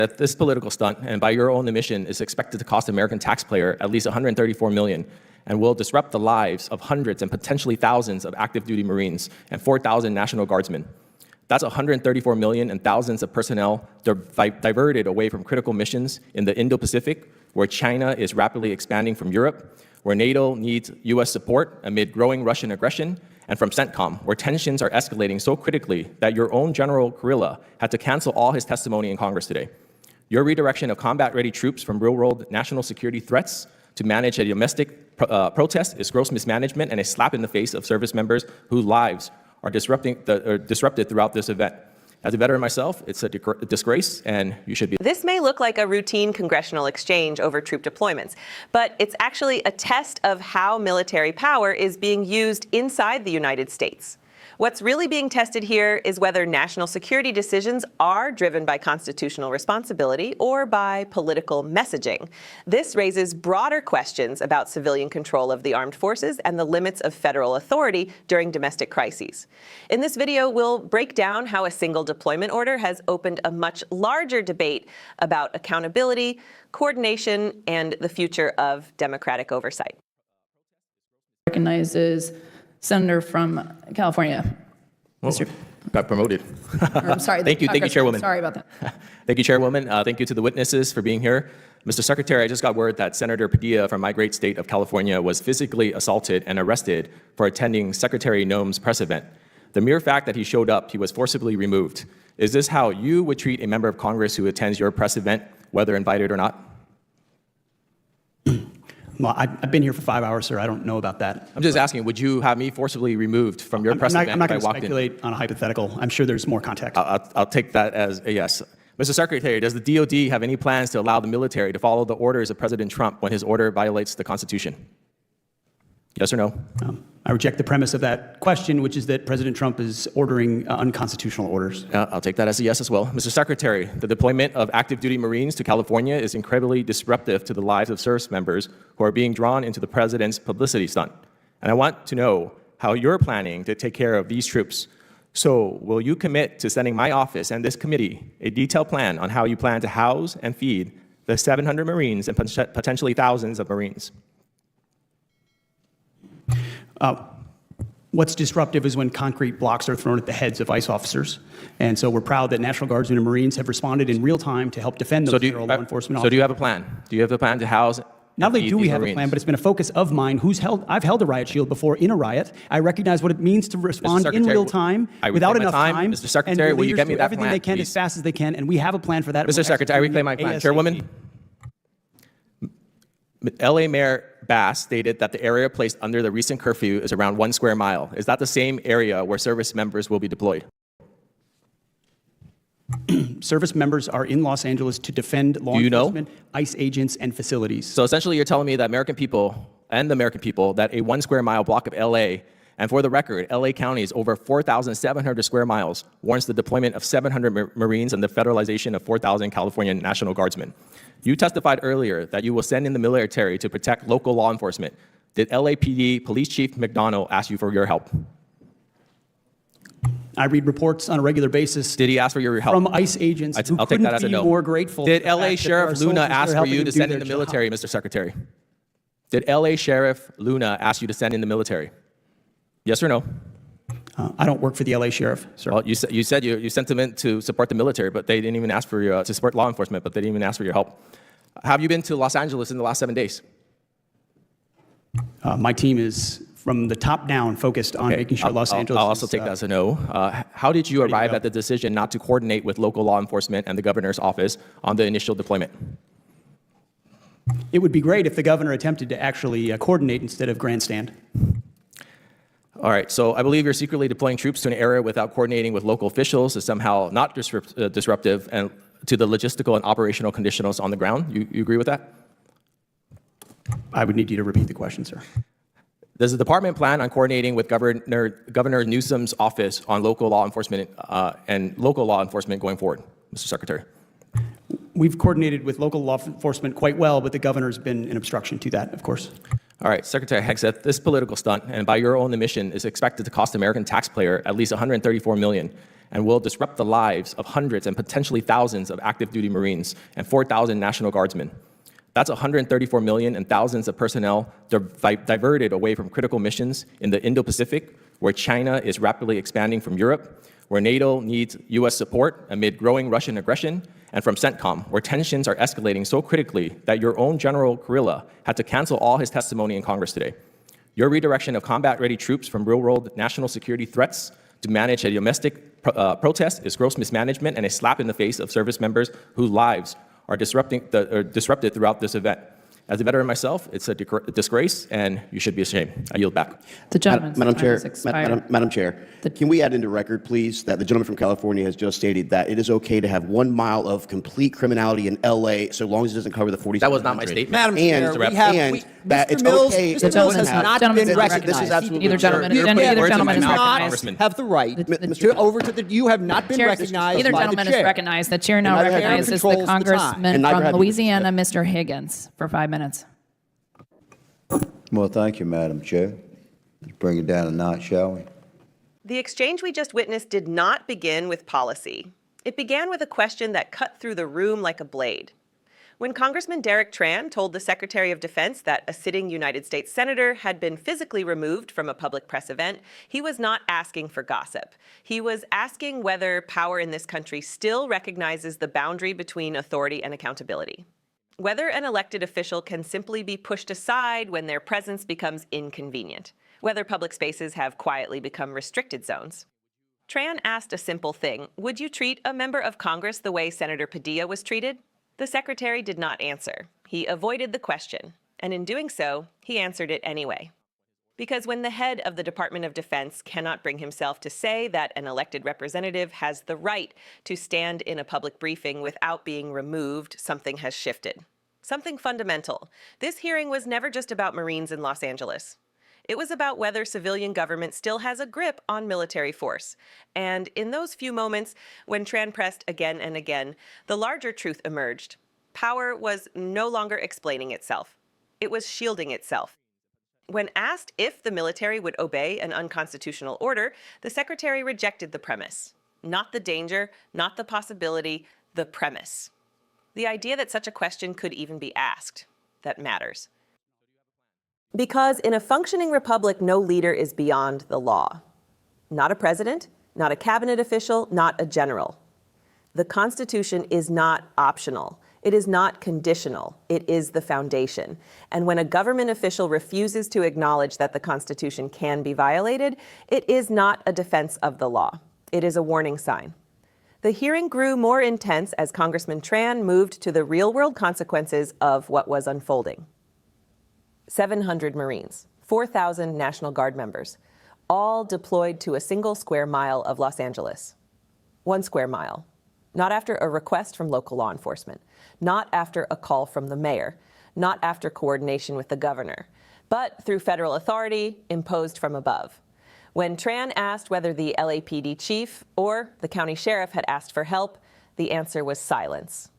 that this political stunt, and by your own admission, is expected to cost American taxpayer at least $134 million and will disrupt the lives of hundreds and potentially thousands of active duty Marines and 4,000 National Guardsmen. That's $134 million and thousands of personnel diverted away from critical missions in the Indo-Pacific, where China is rapidly expanding from Europe, where NATO needs US support amid growing Russian aggression, and from CENTCOM, where tensions are escalating so critically that your own General Guerrilla had to cancel all his testimony in Congress today. Your redirection of combat-ready troops from real-world national security threats to manage a domestic protest is gross mismanagement and a slap in the face of service members whose lives are disrupted throughout this event. As a veteran myself, it's a disgrace, and you should be. This may look like a routine congressional exchange over troop deployments, but it's actually a test of how military power is being used inside the United States. What's really being tested here is whether national security decisions are driven by constitutional responsibility or by political messaging. This raises broader questions about civilian control of the armed forces and the limits of federal authority during domestic crises. In this video, we'll break down how a single deployment order has opened a much larger debate about accountability, coordination, and the future of democratic oversight. Recognizes Senator from California. Got promoted. I'm sorry. Thank you, Chairwoman. Sorry about that. Thank you, Chairwoman. Thank you to the witnesses for being here. Mr. Secretary, I just got word that Senator Padilla from my great state of California was physically assaulted and arrested for attending Secretary Noem's press event. The mere fact that he showed up, he was forcibly removed. Is this how you would treat a member of Congress who attends your press event, whether invited or not? Well, I've been here for 5 hours, sir. I don't know about that. I'm just asking, would you have me forcibly removed from your press event if I walked in? I'm not going to speculate on a hypothetical. I'm sure there's more context. I'll take that as a yes. Mr. Secretary, does the DOD have any plans to allow the military to follow the orders of President Trump when his order violates the Constitution? Yes or no? I reject the premise of that question, which is that President Trump is ordering unconstitutional orders. I'll take that as a yes as well. Mr. Secretary, the deployment of active duty Marines to California is incredibly disruptive to the lives of service members who are being drawn into the president's publicity stunt. And I want to know how you're planning to take care of these troops. So will you commit to sending my office and this committee a detailed plan on how you plan to house and feed the 700 Marines and potentially thousands of Marines? What's disruptive is when concrete blocks are thrown at the heads of ICE officers. And so we're proud that National Guardsmen and Marines have responded in real time to help defend those federal law enforcement officers. So do you have a plan? Do you have a plan to house? Not only do we have a plan, but it's been a focus of mine. I've held a riot shield before in a riot. I recognize what it means to respond in real time without enough time. Mr. Secretary, will you get me that everything plan, they can please? as fast as they can, and we have a plan for that. Mr. Secretary, I reclaim my plan. Chairwoman, LA Mayor Bass stated that the area placed under the recent curfew is around 1 square mile. Is that the same area where service members will be deployed? Service members are in Los Angeles to defend law enforcement, ICE agents, and facilities. So essentially you're telling me that the American people, that a 1 square mile block of LA, and for the record, LA County is over 4,700 square miles, warrants the deployment of 700 Marines and the federalization of 4,000 California National Guardsmen. You testified earlier that you will send in the military to protect local law enforcement. Did LAPD Police Chief McDonnell ask you for your help? I read reports on a regular basis. Did he ask for your help? From ICE agents who couldn't be more grateful. Did LA Sheriff Luna ask for you to send in the military, Mr. Secretary? Did LA Sheriff Luna ask you to send in the military? Yes or no? I don't work for the LA Sheriff, sir. Well, you said you sent them in to support the military, but they didn't even ask for your, to support law enforcement, but they didn't even ask for your help. Have you been to Los Angeles in the last 7 days? My team is, from the top down, focused on making sure Los Angeles I'll also take that as a no. How did you arrive at the decision not to coordinate with local law enforcement and the governor's office on the initial deployment? It would be great if the governor attempted to actually coordinate instead of grandstand. All right, so I believe you're secretly deploying troops to an area without coordinating with local officials is somehow not disruptive and to the logistical and operational conditions on the ground. You agree with that? I would need you to repeat the question, sir. Does the department plan on coordinating with Governor Newsom's office on local law enforcement going forward, Mr. Secretary? We've coordinated with local law enforcement quite well, but the governor's been an obstruction to that, of course. All right, Secretary Hegseth, this political stunt, and by your own admission, is expected to cost American taxpayer at least $134 million and will disrupt the lives of hundreds and potentially thousands of active duty Marines and 4,000 National Guardsmen. That's 134 million and thousands of personnel diverted away from critical missions in the Indo-Pacific, where China is rapidly expanding from Europe, where NATO needs US support amid growing Russian aggression, and from CENTCOM, where tensions are escalating so critically that your own General Kurilla had to cancel all his testimony in Congress today. Your redirection of combat-ready troops from real-world national security threats to manage a domestic protest is gross mismanagement and a slap in the face of service members whose lives are disrupted throughout this event. As a veteran myself, it's a disgrace, and you should be ashamed. I yield back. The gentleman's Madam time Chair, has expired. Madam Chair, can we add into record, please, that the gentleman from California has just stated that it is okay to have 1 mile of complete criminality in L.A. so long as it doesn't cover the 4700. That was not my statement. Madam Chair, we have, and that it's Mr. Mills, okay. Mr. Mills has not Gentleman's been not recognized. recognized. This is absolutely Neither gentleman, absurd. neither Words in gentleman my is mouth, not recognized. have the right you have not been Chair, recognized neither by the gentleman is chair. recognized. The chair now And neither recognizes the controls the time. congressman And neither from have you. Louisiana, Mr. Higgins, for 5 minutes. Well, thank you, Madam Chair. Let's bring it down a notch, shall we? The exchange we just witnessed did not begin with policy. It began with a question that cut through the room like a blade. When Congressman Derek Tran told the Secretary of Defense that a sitting United States senator had been physically removed from a public press event, he was not asking for gossip. He was asking whether power in this country still recognizes the boundary between authority and accountability. Whether an elected official can simply be pushed aside when their presence becomes inconvenient. Whether public spaces have quietly become restricted zones. Tran asked a simple thing: would you treat a member of Congress the way Senator Padilla was treated? The secretary did not answer. He avoided the question, and in doing so, he answered it anyway. Because when the head of the Department of Defense cannot bring himself to say that an elected representative has the right to stand in a public briefing without being removed, something has shifted. Something fundamental. This hearing was never just about Marines in Los Angeles. It was about whether civilian government still has a grip on military force. And in those few moments, when Tran pressed again and again, the larger truth emerged. Power was no longer explaining itself. It was shielding itself. When asked if the military would obey an unconstitutional order, the secretary rejected the premise. Not the danger, not the possibility, the premise. The idea that such a question could even be asked. That matters. Because in a functioning republic, no leader is beyond the law. Not a president, not a cabinet official, not a general. The Constitution is not optional. It is not conditional. It is the foundation. And when a government official refuses to acknowledge that the Constitution can be violated, it is not a defense of the law. It is a warning sign. The hearing grew more intense as Congressman Tran moved to the real-world consequences of what was unfolding. 700 Marines, 4,000 National Guard members, all deployed to a single square mile of Los Angeles. 1 square mile. Not after a request from local law enforcement, not after a call from the mayor, not after coordination with the governor, but through federal authority imposed from above. When Tran asked whether the LAPD chief or the county sheriff had asked for help, the answer was silence.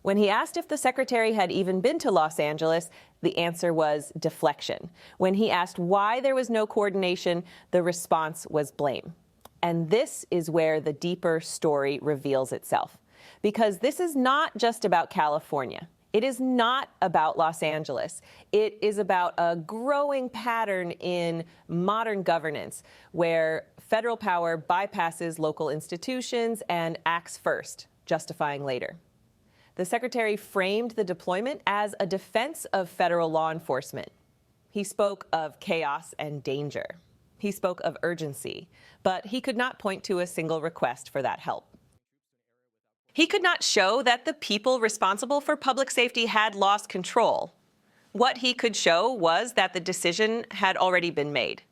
When he asked if the secretary had even been to Los Angeles, the answer was deflection. When he asked why there was no coordination, the response was blame. And this is where the deeper story reveals itself. Because this is not just about California. It is not about Los Angeles. It is about a growing pattern in modern governance where federal power bypasses local institutions and acts first, justifying later. The secretary framed the deployment as a defense of federal law enforcement. He spoke of chaos and danger. He spoke of urgency, but he could not point to a single request for that help. He could not show that the people responsible for public safety had lost control. What he could show was that the decision had already been made.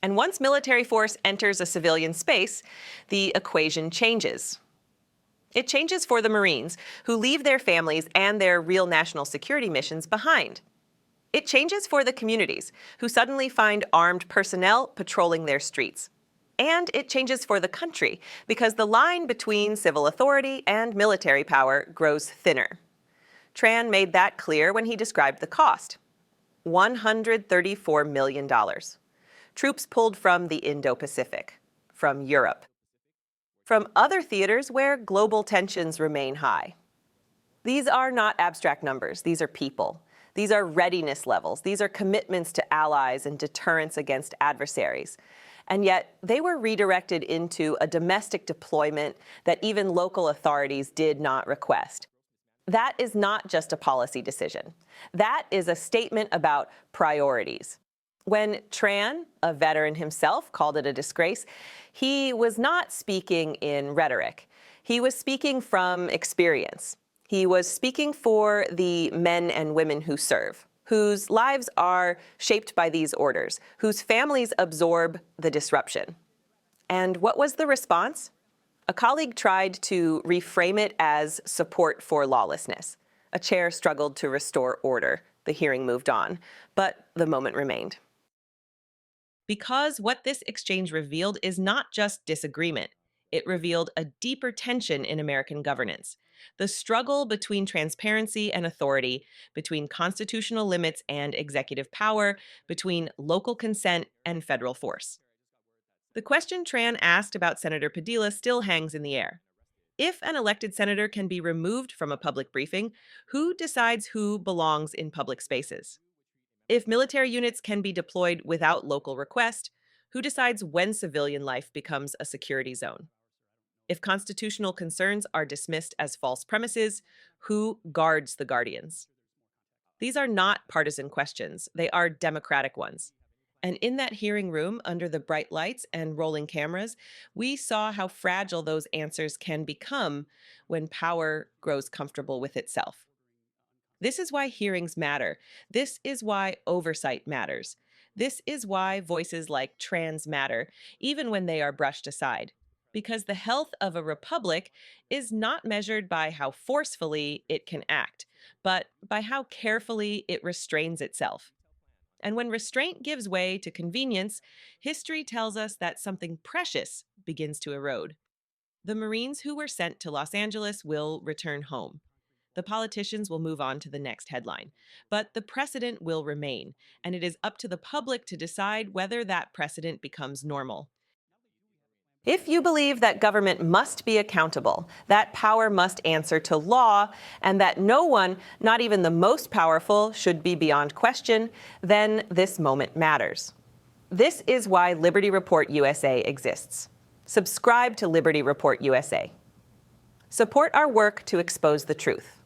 And once military force enters a civilian space, the equation changes. It changes for the Marines, who leave their families and their real national security missions behind. It changes for the communities, who suddenly find armed personnel patrolling their streets. And it changes for the country, because the line between civil authority and military power grows thinner. Tran made that clear when he described the cost. $134 million. Troops pulled from the Indo-Pacific, from Europe. from other theaters where global tensions remain high. These are not abstract numbers. These are people. These are readiness levels. These are commitments to allies and deterrence against adversaries. And yet, they were redirected into a domestic deployment that even local authorities did not request. That is not just a policy decision. That is a statement about priorities. When Tran, a veteran himself, called it a disgrace, he was not speaking in rhetoric. He was speaking from experience. He was speaking for the men and women who serve, whose lives are shaped by these orders, whose families absorb the disruption. And what was the response? A colleague tried to reframe it as support for lawlessness. A chair struggled to restore order. The hearing moved on, but the moment remained. Because what this exchange revealed is not just disagreement. It revealed a deeper tension in American governance. The struggle between transparency and authority, between constitutional limits and executive power, between local consent and federal force. The question Tran asked about Senator Padilla still hangs in the air. If an elected senator can be removed from a public briefing, who decides who belongs in public spaces? If military units can be deployed without local request, who decides when civilian life becomes a security zone? If constitutional concerns are dismissed as false premises, who guards the guardians? These are not partisan questions. They are democratic ones. And in that hearing room, under the bright lights and rolling cameras, we saw how fragile those answers can become when power grows comfortable with itself. This is why hearings matter. This is why oversight matters. This is why voices like Tran's matter, even when they are brushed aside. Because the health of a republic is not measured by how forcefully it can act, but by how carefully it restrains itself. And when restraint gives way to convenience, history tells us that something precious begins to erode. The Marines who were sent to Los Angeles will return home. The politicians will move on to the next headline. But the precedent will remain, and it is up to the public to decide whether that precedent becomes normal. If you believe that government must be accountable, that power must answer to law, and that no one, not even the most powerful, should be beyond question, then this moment matters. This is why Liberty Report USA exists. Subscribe to Liberty Report USA. Support our work to expose the truth.